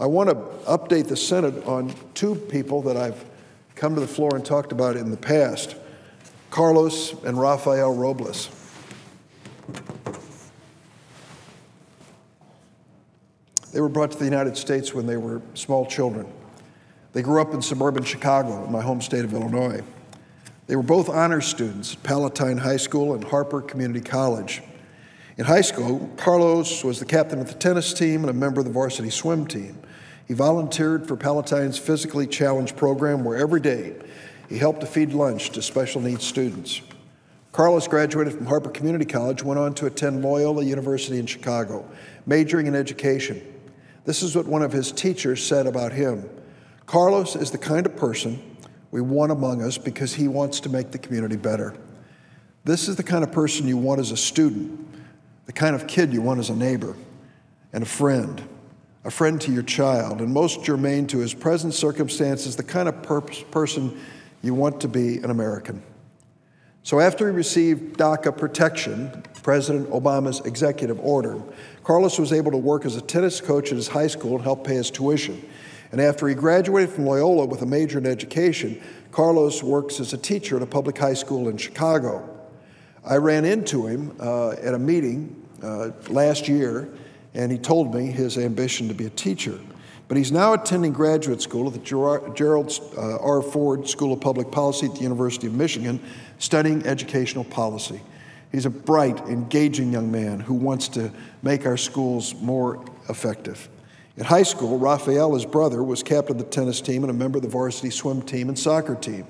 I want to update the Senate on two people that I've come to the floor and talked about in the past, Carlos and Rafael Robles. They were brought to the United States when they were small children. They grew up in suburban Chicago, in my home state of Illinois. They were both honors students at Palatine High School and Harper Community College. In high school, Carlos was the captain of the tennis team and a member of the varsity swim team. He volunteered for Palatine's physically challenged program where every day he helped to feed lunch to special needs students. Carlos graduated from Harper Community College, went on to attend Loyola University in Chicago, majoring in education. This is what one of his teachers said about him. Carlos is the kind of person we want among us because he wants to make the community better. This is the kind of person you want as a student, the kind of kid you want as a neighbor and a friend to your child, and most germane to his present circumstances, the kind of person you want to be an American. So after he received DACA protection, President Obama's executive order, Carlos was able to work as a tennis coach at his high school and help pay his tuition. And after he graduated from Loyola with a major in education, Carlos works as a teacher at a public high school in Chicago. I ran into him at a meeting last year, and he told me his ambition to be a teacher. But he's now attending graduate school at the Gerald R. Ford School of Public Policy at the University of Michigan, studying educational policy. He's a bright, engaging young man who wants to make our schools more effective. In high school, Rafael, his brother, was captain of the tennis team and a member of the varsity swim team and soccer team.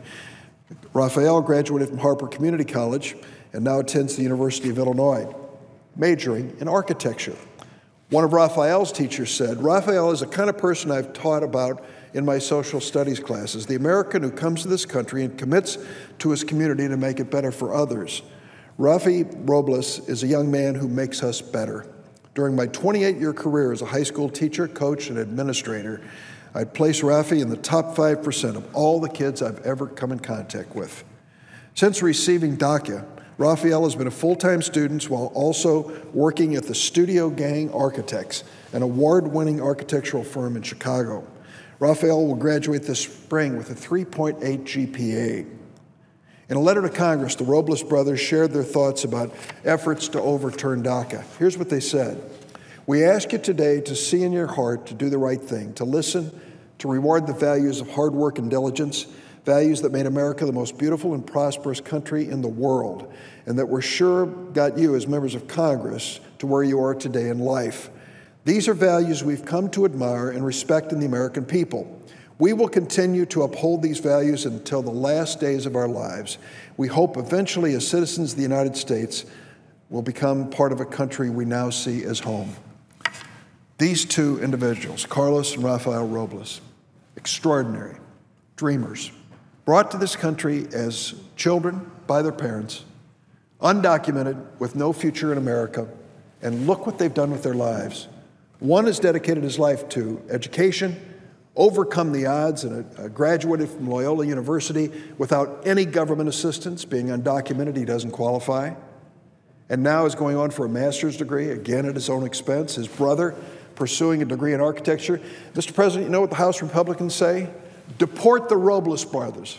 Rafael graduated from Harper Community College and now attends the University of Illinois, majoring in architecture. One of Rafael's teachers said, Rafael is the kind of person I've taught about in my social studies classes, the American who comes to this country and commits to his community to make it better for others. Rafi Robles is a young man who makes us better. During my 28-year career as a high school teacher, coach, and administrator, I'd place Rafi in the top 5% of all the kids I've ever come in contact with. Since receiving DACA, Rafael has been a full-time student while also working at the Studio Gang Architects, an award-winning architectural firm in Chicago. Rafael will graduate this spring with a 3.8 GPA. In a letter to Congress, the Robles brothers shared their thoughts about efforts to overturn DACA. Here's what they said. We ask you today to see in your heart to do the right thing, to listen, to reward the values of hard work and diligence, values that made America the most beautiful and prosperous country in the world, and that we're sure got you as members of Congress to where you are today in life. These are values we've come to admire and respect in the American people. We will continue to uphold these values until the last days of our lives. We hope eventually, as citizens of the United States, will become part of a country we now see as home. These two individuals, Carlos and Rafael Robles, extraordinary dreamers, brought to this country as children by their parents, undocumented, with no future in America, and look what they've done with their lives. One has dedicated his life to education, overcome the odds, and graduated from Loyola University without any government assistance. Being undocumented, he doesn't qualify. And now is going on for a master's degree, again at his own expense. His brother pursuing a degree in architecture. Mr. President, you know what the House Republicans say? Deport the Robles brothers.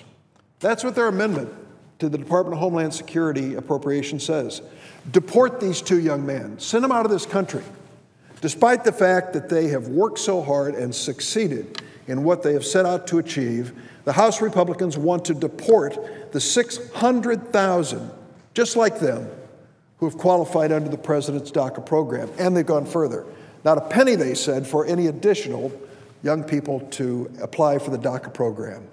That's what their amendment to the Department of Homeland Security appropriation says. Deport these two young men. Send them out of this country. Despite the fact that they have worked so hard and succeeded in what they have set out to achieve, the House Republicans want to deport the 600,000, just like them, who have qualified under the president's DACA program. And they've gone further. Not a penny, they said, for any additional young people to apply for the DACA program.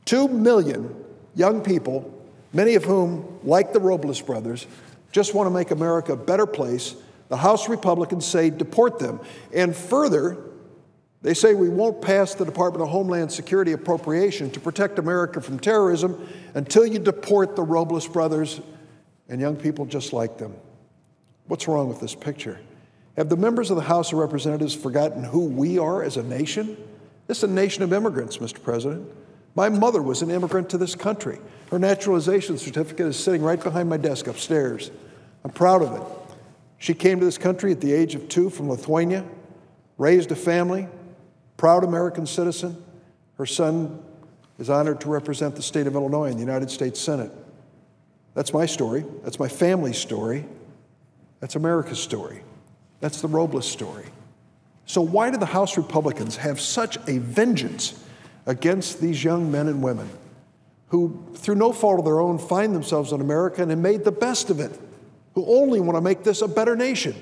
2 million young people, many of whom, like the Robles brothers, just want to make America a better place. The House Republicans say deport them. And further, they say we won't pass the Department of Homeland Security appropriation to protect America from terrorism until you deport the Robles brothers and young people just like them. What's wrong with this picture? Have the members of the House of Representatives forgotten who we are as a nation? This is a nation of immigrants, Mr. President. My mother was an immigrant to this country. Her naturalization certificate is sitting right behind my desk upstairs. I'm proud of it. She came to this country at the age of 2 from Lithuania, raised a family, proud American citizen. Her son is honored to represent the state of Illinois in the United States Senate. That's my story. That's my family's story. That's America's story. That's the Robles story. So why do the House Republicans have such a vengeance against these young men and women who, through no fault of their own, find themselves in America and have made the best of it, who only want to make this a better nation?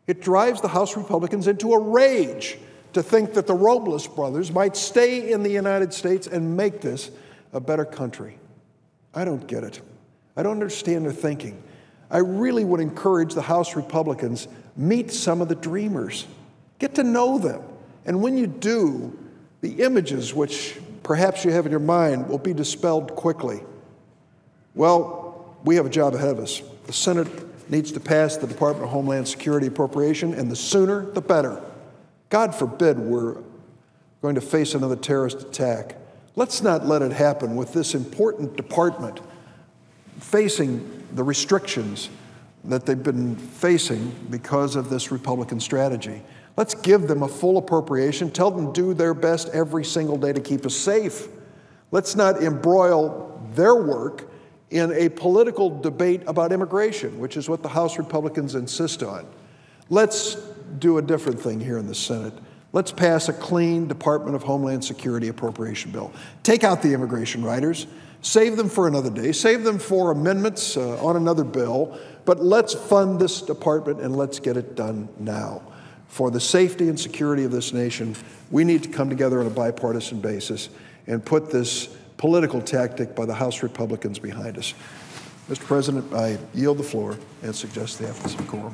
It drives the House Republicans into a rage to think that the Robles brothers might stay in the United States and make this a better country. I don't get it. I don't understand their thinking. I really would encourage the House Republicans, meet some of the dreamers. Get to know them. And when you do, the images which perhaps you have in your mind will be dispelled quickly. Well, we have a job ahead of us. The Senate needs to pass the Department of Homeland Security appropriation, and the sooner, the better. God forbid we're going to face another terrorist attack. Let's not let it happen with this important department facing the restrictions that they've been facing because of this Republican strategy. Let's give them a full appropriation. Tell them to do their best every single day to keep us safe. Let's not embroil their work in a political debate about immigration, which is what the House Republicans insist on. Let's do a different thing here in the Senate. Let's pass a clean Department of Homeland Security appropriation bill. Take out the immigration riders, save them for another day, save them for amendments on another bill, but let's fund this department and let's get it done now. For the safety and security of this nation, we need to come together on a bipartisan basis and put this political tactic by the House Republicans behind us. Mr. President, I yield the floor and suggest the absence of quorum.